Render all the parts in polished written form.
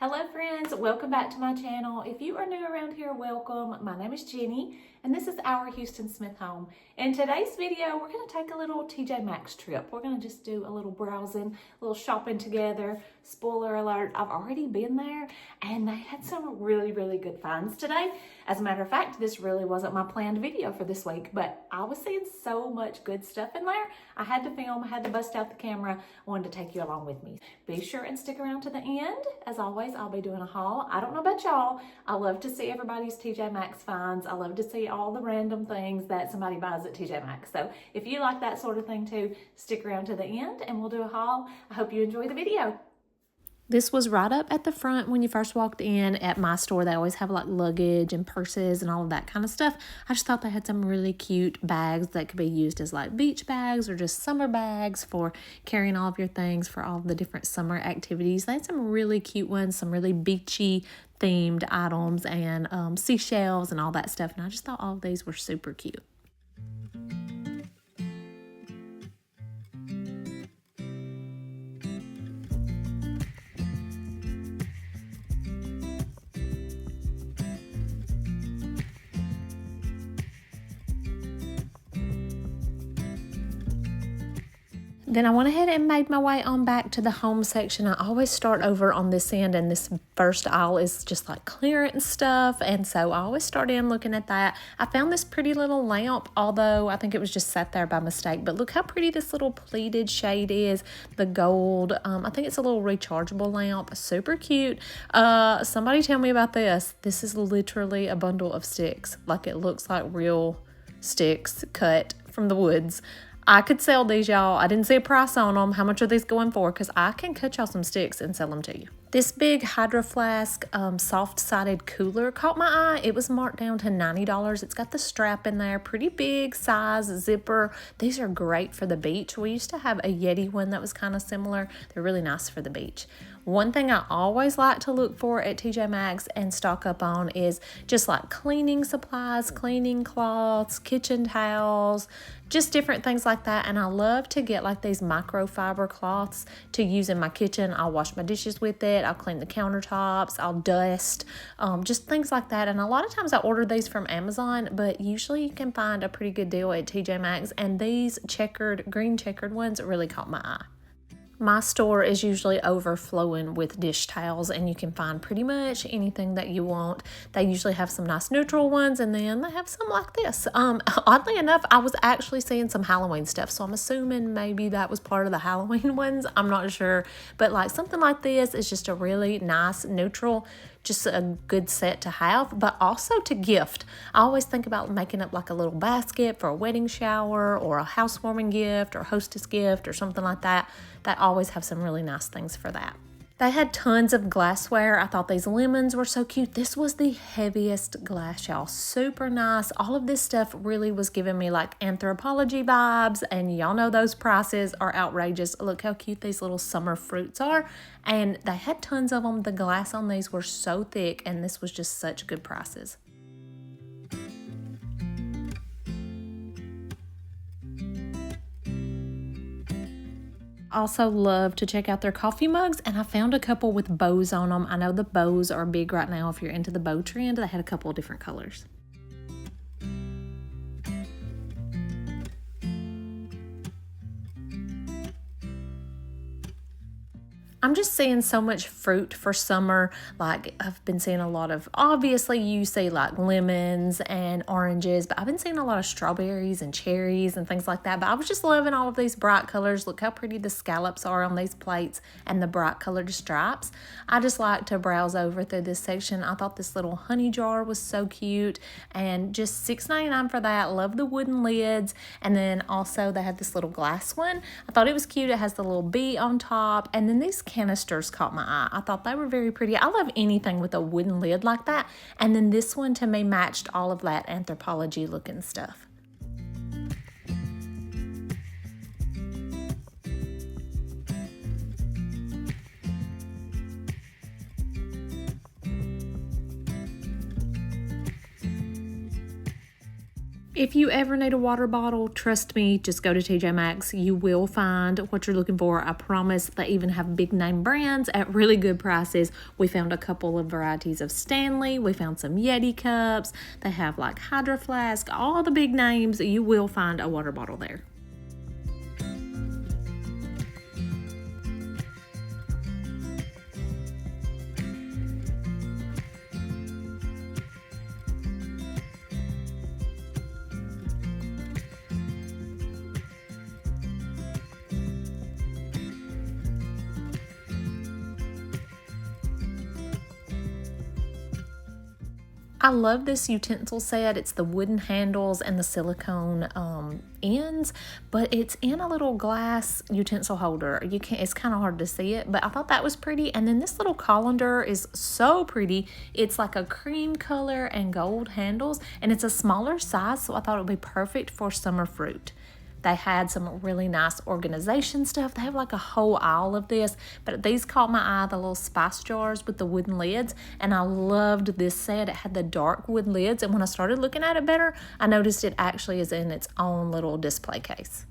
Hello friends, welcome back to my channel. If you are new around here, welcome. My name is Jenny and this is our Houston Smith home. In today's video, we're going to take a little TJ Maxx trip. We're going to just do a little browsing, a little shopping together. Spoiler alert, I've already been there and they had some really good finds today. As a matter of fact, this really wasn't my planned video for this week, but I was seeing so much good stuff in there. I had to film, I had to bust out the camera. I wanted to take you along with me. Be sure and stick around to the end. As always, I'll be doing a haul. I don't know about y'all. I love to see everybody's TJ Maxx finds. I love to see all the random things that somebody buys at TJ Maxx. So if you like that sort of thing too, stick around to the end and we'll do a haul. I hope you enjoy the video. This was right up at the front when you first walked in at my store. They always have like luggage and purses and all of that kind of stuff. I just thought they had some really cute bags that could be used as like beach bags or just summer bags for carrying all of your things for all the different summer activities. They had some really cute ones, some really beachy themed items and seashells and all that stuff. And I just thought all of these were super cute. Then I went ahead and made my way on back to the home section. I always start over on this end, and this first aisle is just like clearance stuff, and so I always start in looking at that. I found this pretty little lamp, although I think it was just set there by mistake, but look how pretty this little pleated shade is, the gold. I think it's a little rechargeable lamp, super cute. Somebody tell me about this. This is literally a bundle of sticks. Like, it looks like real sticks cut from the woods. I could sell these, y'all. I didn't see a price on them. How much are these going for? Because I can cut y'all some sticks and sell them to you. This big Hydro Flask soft-sided cooler caught my eye. It was marked down to $90. It's got the strap in there. Pretty big size zipper. These are great for the beach. We used to have a Yeti one that was kind of similar. They're really nice for the beach. One thing I always like to look for at TJ Maxx and stock up on is just like cleaning supplies, cleaning cloths, kitchen towels, just different things like that. And I love to get like these microfiber cloths to use in my kitchen. I'll wash my dishes with it. I'll clean the countertops. I'll dust, just things like that. And a lot of times I order these from Amazon, but usually you can find a pretty good deal at TJ Maxx. And these green checkered ones really caught my eye. My store is usually overflowing with dish towels, and you can find pretty much anything that you want. They usually have some nice neutral ones, and then they have some like this. Oddly enough, I was actually seeing some Halloween stuff, so I'm assuming maybe that was part of the Halloween ones. I'm not sure, but like something like this is just a really nice neutral, just a good set to have, but also to gift. I always think about making up like a little basket for a wedding shower or a housewarming gift or hostess gift or something like that. They always have some really nice things for that. They had tons of glassware. I thought these lemons were so cute. This was the heaviest glass, y'all. Super nice. All of this stuff really was giving me like Anthropologie vibes, and y'all know those prices are outrageous. Look how cute these little summer fruits are, and they had tons of them. The glass on these were so thick, and this was just such good prices. Also love to check out their coffee mugs, and I found a couple with bows on them. I know the bows are big right now if you're into the bow trend. They had a couple of different colors. I'm just seeing so much fruit for summer. Like, I've been seeing a lot of, obviously you see like lemons and oranges, but I've been seeing a lot of strawberries and cherries and things like that. But I was just loving all of these bright colors. Look how pretty the scallops are on these plates and the bright colored stripes. I just like to browse over through this section. I thought this little honey jar was so cute, and just $6.99 for that. Love the wooden lids. And then also they had this little glass one. I thought it was cute. It has the little bee on top, and then these canisters caught my eye. I thought they were very pretty. I love anything with a wooden lid like that. And then this one to me matched all of that Anthropologie looking stuff. If you ever need a water bottle, trust me, just go to TJ Maxx. You will find what you're looking for. I promise. They even have big name brands at really good prices. We found a couple of varieties of Stanley. We found some Yeti cups. They have like Hydro Flask, all the big names. You will find a water bottle there. I love this utensil set. It's the wooden handles and the silicone ends, but it's in a little glass utensil holder. It's kind of hard to see it, but I thought that was pretty. And then this little colander is so pretty. It's like a cream color and gold handles, and it's a smaller size, so I thought it would be perfect for summer fruit. They had some really nice organization stuff. They have like a whole aisle of this, but these caught my eye, the little spice jars with the wooden lids, and I loved this set. It had the dark wood lids, and when I started looking at it better, I noticed it actually is in its own little display case.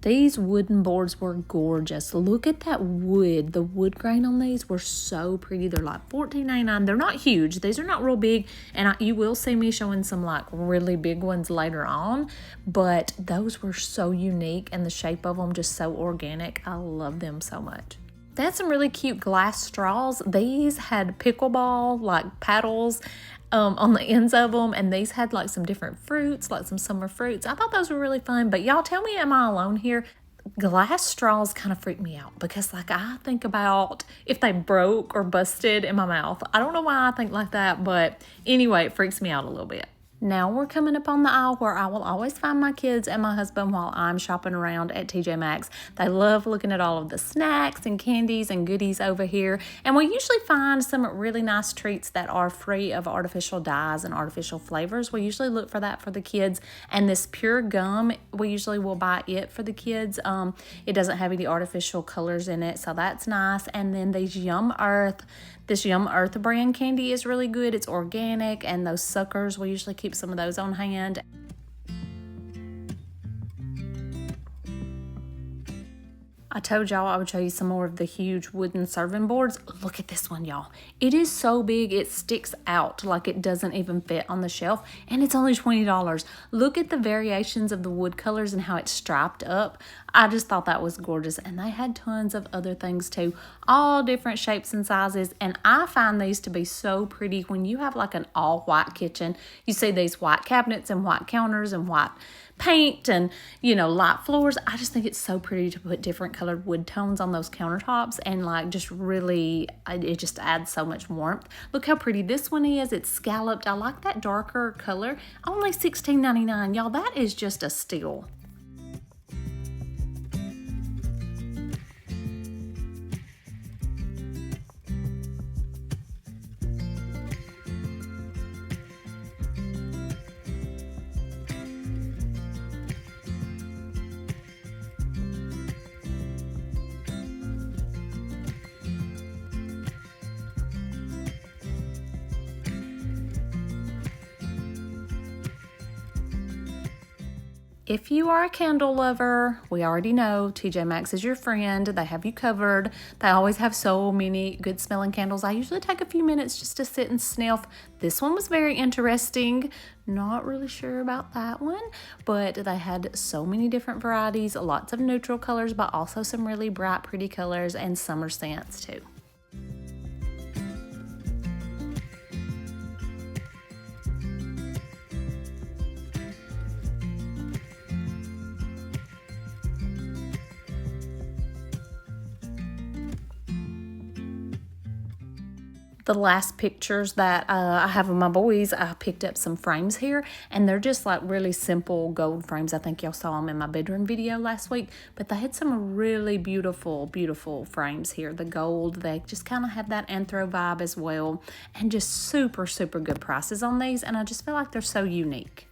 These wooden boards were gorgeous. Look at that wood. The wood grain on these were so pretty. They're like $14.99. They're not huge. These are not real big. And you will see me showing some like really big ones later on. But those were so unique and the shape of them just so organic. I love them so much. They had some really cute glass straws. These had pickleball like paddles on the ends of them, and these had like some different fruits, like some summer fruits. I thought those were really fun, but y'all tell me, am I alone here? Glass straws kind of freak me out because like I think about if they broke or busted in my mouth. I don't know why I think like that, but anyway, it freaks me out a little bit. Now we're coming up on the aisle where I will always find my kids and my husband while I'm shopping around at TJ Maxx. They love looking at all of the snacks and candies and goodies over here. And we usually find some really nice treats that are free of artificial dyes and artificial flavors. We usually look for that for the kids. And this pure gum, we usually will buy it for the kids. It doesn't have any artificial colors in it, so that's nice. And then these this Yum Earth brand candy is really good. It's organic, and those suckers, we usually keep some of those on hand. I told y'all I would show you some more of the huge wooden serving boards. Look at this one, y'all. It is so big, it sticks out like it doesn't even fit on the shelf, and it's only $20. Look at the variations of the wood colors and how it's striped up. I just thought that was gorgeous, and they had tons of other things too, all different shapes and sizes, and I find these to be so pretty. When you have like an all-white kitchen, you see these white cabinets and white counters and white paint and, you know, light floors. I just think it's so pretty to put different colored wood tones on those countertops, and like just really, it just adds so much warmth. Look how pretty this one is. It's scalloped. I like that darker color. Only $16.99. Y'all, that is just a steal. If you are a candle lover, we already know TJ Maxx is your friend. They have you covered. They always have so many good smelling candles. I usually take a few minutes just to sit and sniff. This one was very interesting. Not really sure about that one, but they had so many different varieties, lots of neutral colors, but also some really bright, pretty colors and summer scents too. The last pictures that I have of my boys, I picked up some frames here, and they're just like really simple gold frames. I think y'all saw them in my bedroom video last week, but they had some really beautiful, beautiful frames here. The gold, they just kind of have that anthro vibe as well, and just super, super good prices on these, and I just feel like they're so unique.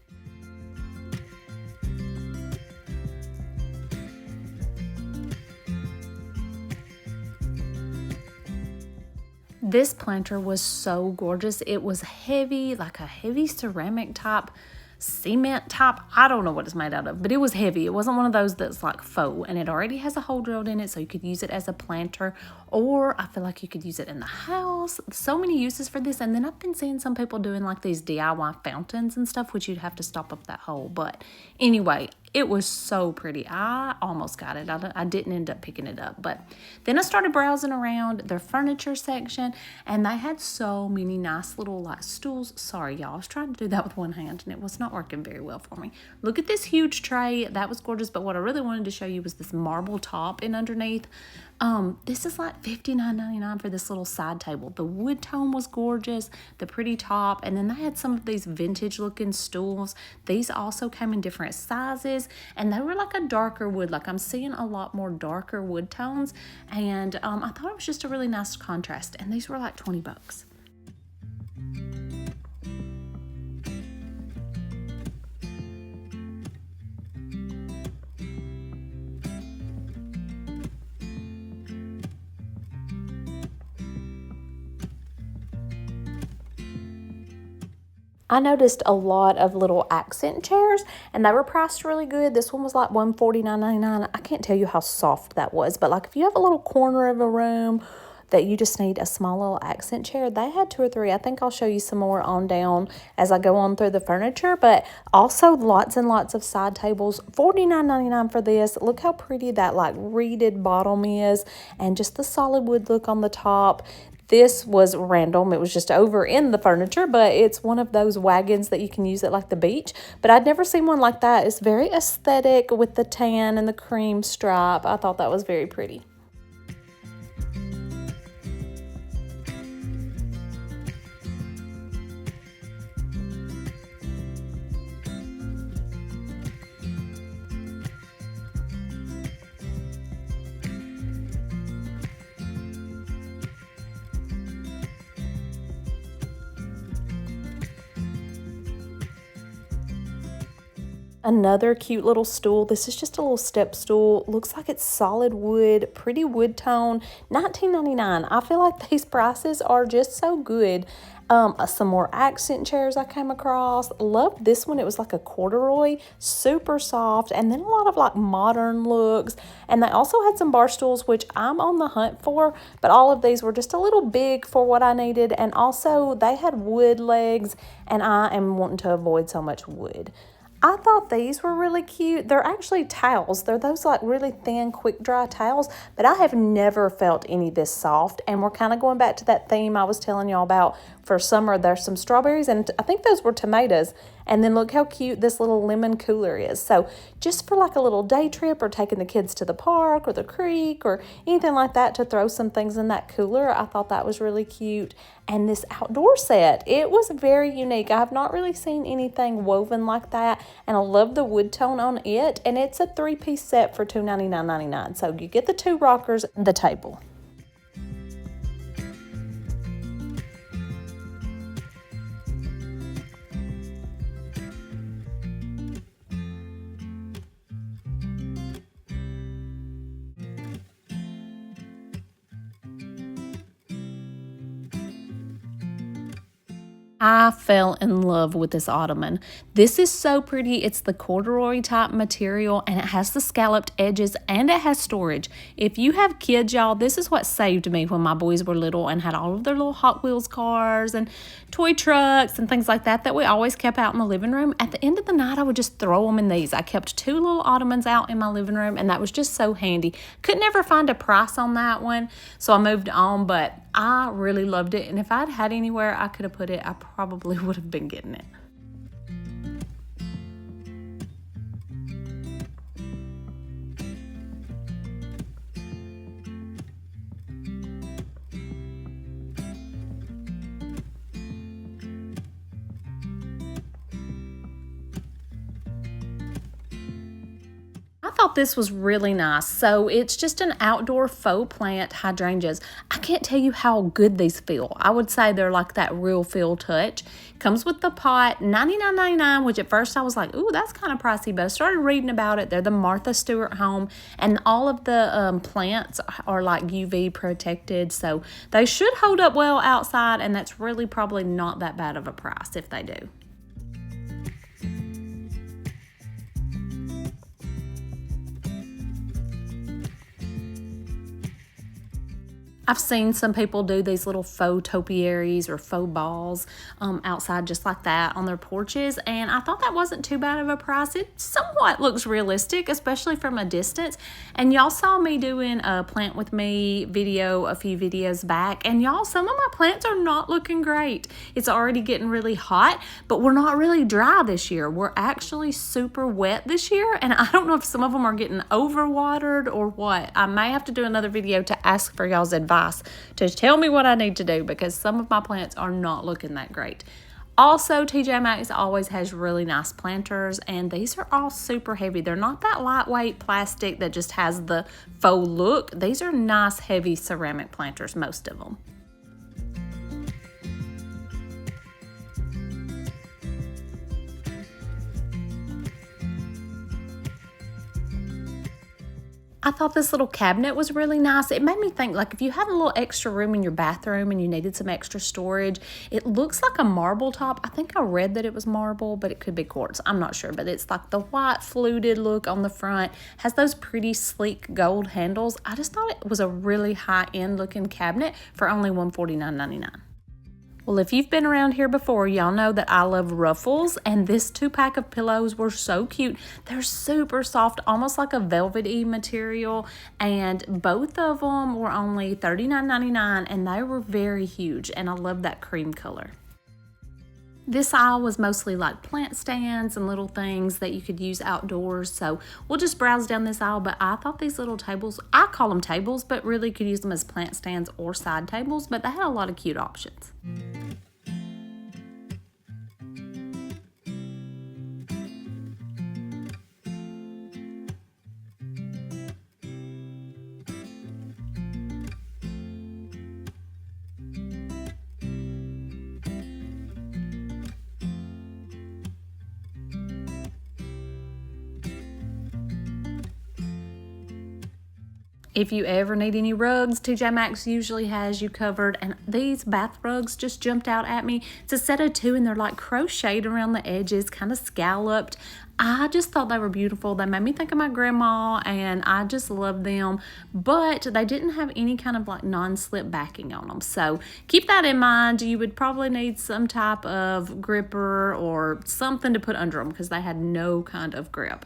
This planter was so gorgeous. It was heavy, like a heavy ceramic type, cement type. I don't know what it's made out of, but it was heavy. It wasn't one of those that's like faux, and it already has a hole drilled in it, so you could use it as a planter, or I feel like you could use it in the house. So many uses for this. And then I've been seeing some people doing like these DIY fountains and stuff, which you'd have to stop up that hole. But anyway, it was so pretty. I almost got it. I didn't end up picking it up. But then I started browsing around their furniture section, and they had so many nice little like stools. Sorry, y'all. I was trying to do that with one hand, and it was not working very well for me. Look at this huge tray. That was gorgeous. But what I really wanted to show you was this marble top and underneath. This is like $59.99 for this little side table. The wood tone was gorgeous, the pretty top, and then they had some of these vintage looking stools. These also came in different sizes, and they were like a darker wood. Like I'm seeing a lot more darker wood tones, and I thought it was just a really nice contrast, and these were like 20 bucks. I noticed a lot of little accent chairs, and they were priced really good. This one was like $149.99. I can't tell you how soft that was, but like if you have a little corner of a room that you just need a small little accent chair, they had 2 or 3. I think I'll show you some more on down as I go on through the furniture, but also lots and lots of side tables. $49.99 for this. Look how pretty that like reeded bottom is, and just the solid wood look on the top. This was random. It was just over in the furniture, but it's one of those wagons that you can use at like the beach. But I'd never seen one like that. It's very aesthetic with the tan and the cream stripe. I thought that was very pretty. Another cute little stool. This is just a little step stool. Looks like it's solid wood, pretty wood tone, $19.99. I feel like these prices are just so good. Some more accent chairs I came across. Loved this one. It was like a corduroy, super soft, and then a lot of like modern looks. And they also had some bar stools, which I'm on the hunt for, but all of these were just a little big for what I needed. And also they had wood legs, and I am wanting to avoid so much wood. I thought these were really cute. They're actually towels. They're those like really thin, quick dry towels, but I have never felt any this soft. And we're kind of going back to that theme I was telling y'all about for summer. There's some strawberries, and I think those were tomatoes. And then look how cute this little lemon cooler is. So just for like a little day trip, or taking the kids to the park or the creek or anything like that, to throw some things in that cooler, I thought that was really cute. And this outdoor set, it was very unique. I have not really seen anything woven like that, and I love the wood tone on it. And it's a 3-piece set for $299.99. So you get the 2 rockers and the table. I fell in love with this ottoman. This is so pretty. It's the corduroy type material, and it has the scalloped edges, and it has storage. If you have kids, y'all, this is what saved me when my boys were little and had all of their little Hot Wheels cars and toy trucks and things like that that we always kept out in the living room. At the end of the night, I would just throw them in these. I kept 2 little ottomans out in my living room, and that was just so handy. Could never find a price on that one, so I moved on, but I really loved it. And if I'd had anywhere I could have put it, I probably would have been getting it. I thought this was really nice. So it's just an outdoor faux plant hydrangeas. I can't tell you how good these feel. I would say they're like that real feel touch. Comes with the pot, $99.99, which at first I was like, ooh, that's kind of pricey, but I started reading about it. They're the Martha Stewart home, and all of the plants are like UV protected, so they should hold up well outside, and that's really probably not that bad of a price if they do. I've seen some people do these little faux topiaries or faux balls outside just like that on their porches, and I thought that wasn't too bad of a price. It somewhat looks realistic, especially from a distance. And y'all saw me doing a plant with me video a few videos back, and y'all, some of my plants are not looking great. It's already getting really hot, but we're not really dry this year. We're actually super wet this year, and I don't know if some of them are getting overwatered or what. I may have to do another video to ask for y'all's advice to tell me what I need to do, because some of my plants are not looking that great. Also, TJ Maxx always has really nice planters, and these are all super heavy. They're not that lightweight plastic that just has the faux look. These are nice, heavy ceramic planters, most of them. I thought this little cabinet was really nice. It made me think, like, if you had a little extra room in your bathroom and you needed some extra storage, it looks like a marble top. I think I read that it was marble, but it could be quartz. I'm not sure, but it's like the white fluted look on the front, has those pretty sleek gold handles. I just thought it was a really high-end looking cabinet for only $149.99. Well, if you've been around here before, y'all know that I love ruffles, and this 2-pack of pillows were so cute. They're super soft, almost like a velvety material, and both of them were only $39.99, and they were very huge, and I love that cream color. This aisle was mostly like plant stands and little things that you could use outdoors, so we'll just browse down this aisle. But I thought these little tables, I call them tables, but really could use them as plant stands or side tables, but they had a lot of cute options. If you ever need any rugs, TJ Maxx usually has you covered, and these bath rugs just jumped out at me. It's a set of 2, and they're like crocheted around the edges, kind of scalloped. I just thought they were beautiful. They made me think of my grandma, and I just love them, but they didn't have any kind of like non-slip backing on them. So keep that in mind. You would probably need some type of gripper or something to put under them, because they had no kind of grip.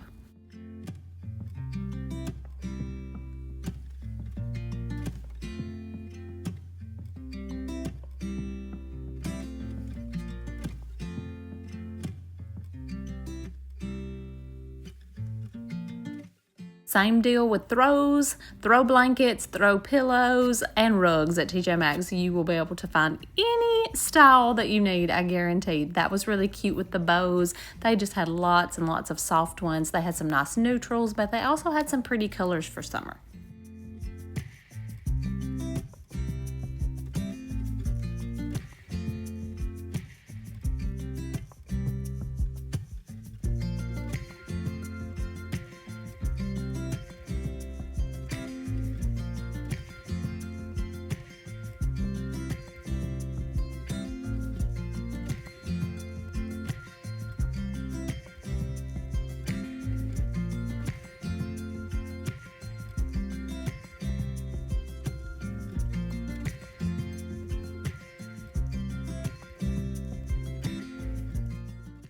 Same deal with throws, throw blankets, throw pillows, and rugs at TJ Maxx. You will be able to find any style that you need, I guarantee. That was really cute with the bows. They just had lots and lots of soft ones. They had some nice neutrals, but they also had some pretty colors for summer.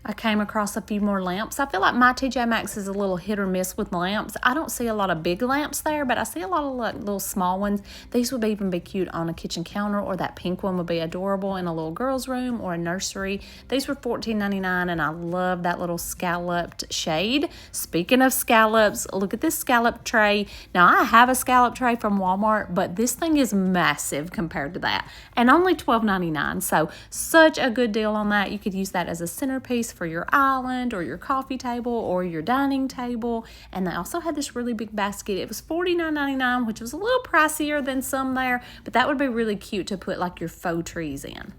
I came across a few more lamps. I feel like my TJ Maxx is a little hit or miss with lamps. I don't see a lot of big lamps there, but I see a lot of like little small ones. These would even be cute on a kitchen counter, or that pink one would be adorable in a little girl's room or a nursery. These were $14.99, and I love that little scalloped shade. Speaking of scallops, look at this scallop tray. Now, I have a scallop tray from Walmart, but this thing is massive compared to that, and only $12.99. So such a good deal on that. You could use that as a centerpiece piece for your island or your coffee table or your dining table. And they also had this really big basket. It was $49.99, which was a little pricier than some there, but that would be really cute to put like your faux trees in.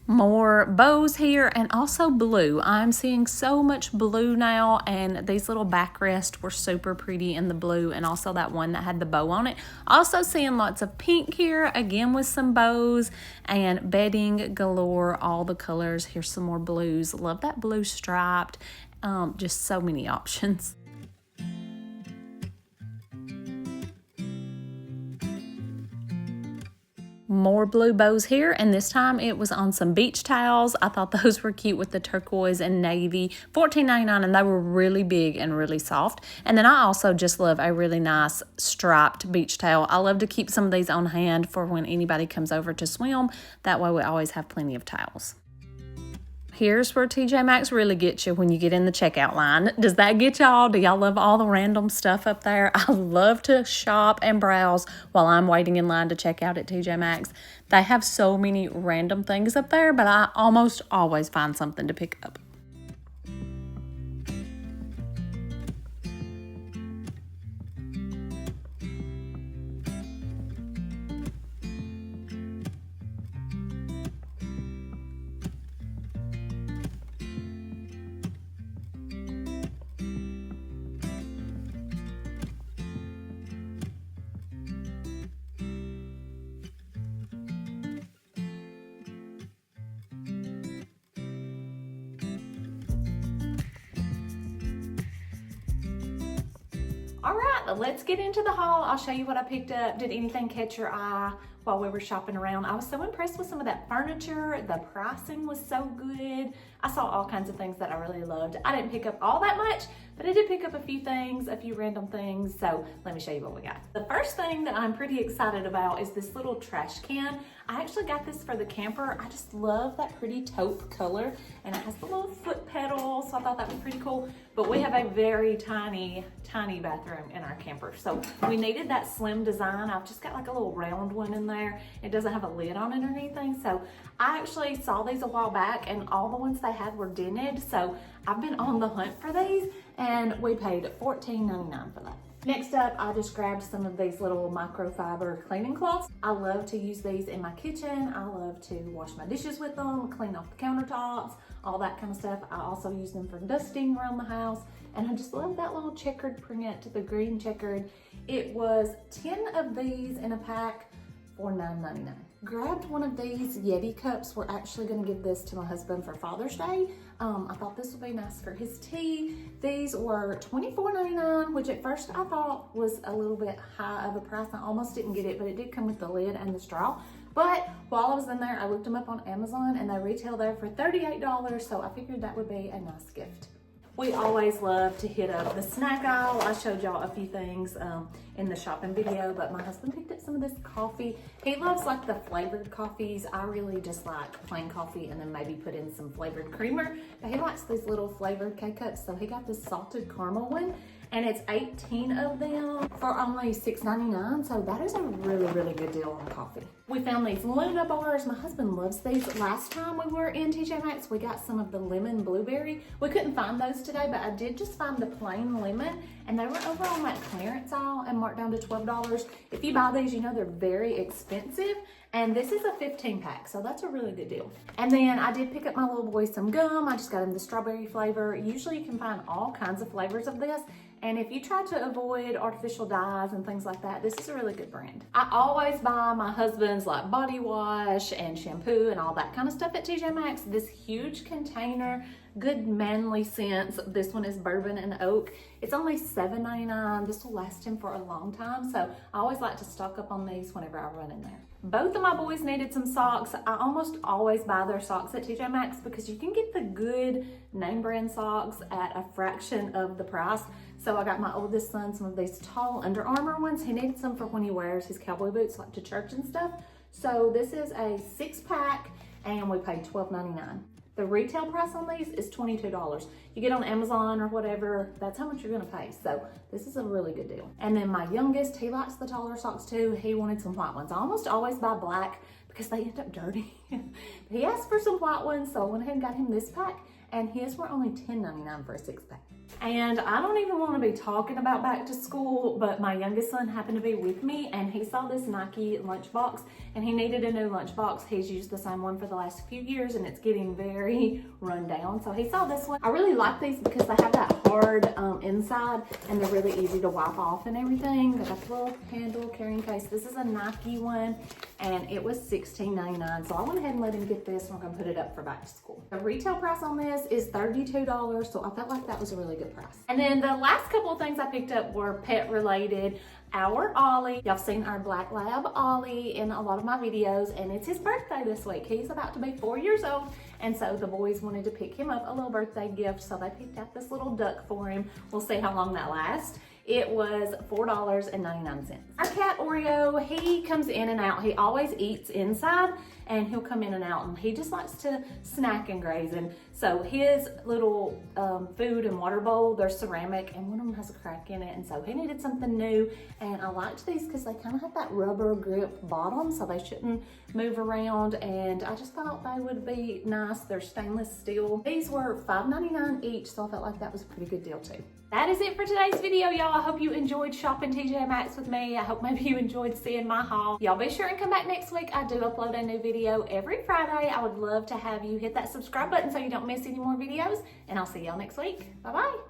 More bows here and also blue. I'm seeing so much blue now, and these little backrests were super pretty in the blue, and also that one that had the bow on it. Also seeing lots of pink here, again with some bows, and bedding galore, all the colors. Here's some more blues. Love that blue striped. Just so many options. More blue bows here, and this time it was on some beach towels. I thought those were cute with the turquoise and navy. $14.99, and they were really big and really soft. And then I also just love a really nice striped beach towel. I love to keep some of these on hand for when anybody comes over to swim. That way we always have plenty of towels. Here's where TJ Maxx really gets you when you get in the checkout line. Does that get y'all? Do y'all love all the random stuff up there? I love to shop and browse while I'm waiting in line to check out at TJ Maxx. They have so many random things up there, but I almost always find something to pick up. All right, let's get into the haul. I'll show you what I picked up. Did anything catch your eye while we were shopping around? I was so impressed with some of that furniture. The pricing was so good. I saw all kinds of things that I really loved. I didn't pick up all that much, but I did pick up a few things, a few random things. So let me show you what we got. The first thing that I'm pretty excited about is this little trash can. I actually got this for the camper. I just love that pretty taupe color, and it has the little foot pedal, so I thought that was pretty cool. But we have a very tiny bathroom in our camper, so we needed that slim design. I've just got like a little round one in there. It doesn't have a lid on it or anything, so I actually saw these a while back, and all the ones they had were dented, so I've been on the hunt for these, and we paid $14.99 for that. Next up, I just grabbed some of these little microfiber cleaning cloths. I love to use these in my kitchen. I love to wash my dishes with them, clean off the countertops, all that kind of stuff. I also use them for dusting around the house. And I just love that little checkered print, the green checkered. It was 10 of these in a pack for $9.99. Grabbed one of these Yeti cups. We're actually gonna give this to my husband for Father's Day. I thought this would be nice for his tea. These were $24.99, which at first I thought was a little bit high of a price. I almost didn't get it, but it did come with the lid and the straw. But while I was in there, I looked them up on Amazon, and they retail there for $38, so I figured that would be a nice gift. We always love to hit up the snack aisle. I showed y'all a few things in the shopping video, but my husband picked up some of this coffee. He loves like the flavored coffees. I really just like plain coffee and then maybe put in some flavored creamer, but he likes these little flavored K-Cups, so he got this salted caramel one, and it's 18 of them for only $6.99, so that is a really good deal on coffee. We found these Luna bars. My husband loves these. Last time we were in TJ Maxx, we got some of the lemon blueberry. We couldn't find those today, but I did just find the plain lemon, and they were over on that clearance aisle and marked down to $12. If you buy these, you know they're very expensive, and this is a 15 pack, so that's a really good deal. And then I did pick up my little boy some gum. I just got him the strawberry flavor. Usually you can find all kinds of flavors of this, and if you try to avoid artificial dyes and things like that, this is a really good brand. I always buy my husband's like body wash and shampoo and all that kind of stuff at TJ Maxx. This huge container, good manly scents. This one is bourbon and oak. It's only $7.99. This will last him for a long time, so I always like to stock up on these whenever I run in there. Both of my boys needed some socks. I almost always buy their socks at TJ Maxx because you can get the good name brand socks at a fraction of the price. So I got my oldest son some of these tall Under Armour ones. He needed some for when he wears his cowboy boots like to church and stuff. So this is a 6-pack, and we paid $12.99. The retail price on these is $22. You get on Amazon or whatever, that's how much you're gonna pay. So this is a really good deal. And then my youngest, he likes the taller socks too. He wanted some white ones. I almost always buy black because they end up dirty. He asked for some white ones, so I went ahead and got him this pack, and his were only $10.99 for a 6-pack. And I don't even want to be talking about back to school, but my youngest son happened to be with me, and he saw this Nike lunchbox, and he needed a new lunchbox. He's used the same one for the last few years, and it's getting very run down. So he saw this one. I really like these because they have that hard inside, and they're really easy to wipe off and everything. They got the little handle carrying case. This is a Nike one, and it was $16.99. So I went ahead and let him get this, and we're gonna put it up for back to school. The retail price on this is $32, so I felt like that was a really good price. And then the last couple of things I picked up were pet related. Our Ollie, y'all seen our black lab Ollie in a lot of my videos, and it's his birthday this week. He's about to be 4 years old, and so the boys wanted to pick him up a little birthday gift, so they picked out this little duck for him. We'll see how long that lasts. It was $4.99. Our cat Oreo, he comes in and out. He always eats inside, and he'll come in and out, and he just likes to snack and graze. And so his little food and water bowl, they're ceramic, and one of them has a crack in it, and so he needed something new. And I liked these because they kind of have that rubber grip bottom, so they shouldn't move around, and I just thought they would be nice. They're stainless steel. These were $5.99 each, so I felt like that was a pretty good deal too. That is it for today's video, y'all. I hope you enjoyed shopping TJ Maxx with me. I hope maybe you enjoyed seeing my haul. Y'all be sure and come back next week. I do upload a new video every Friday. I would love to have you hit that subscribe button so you don't miss any more videos, and I'll see y'all next week. Bye-bye.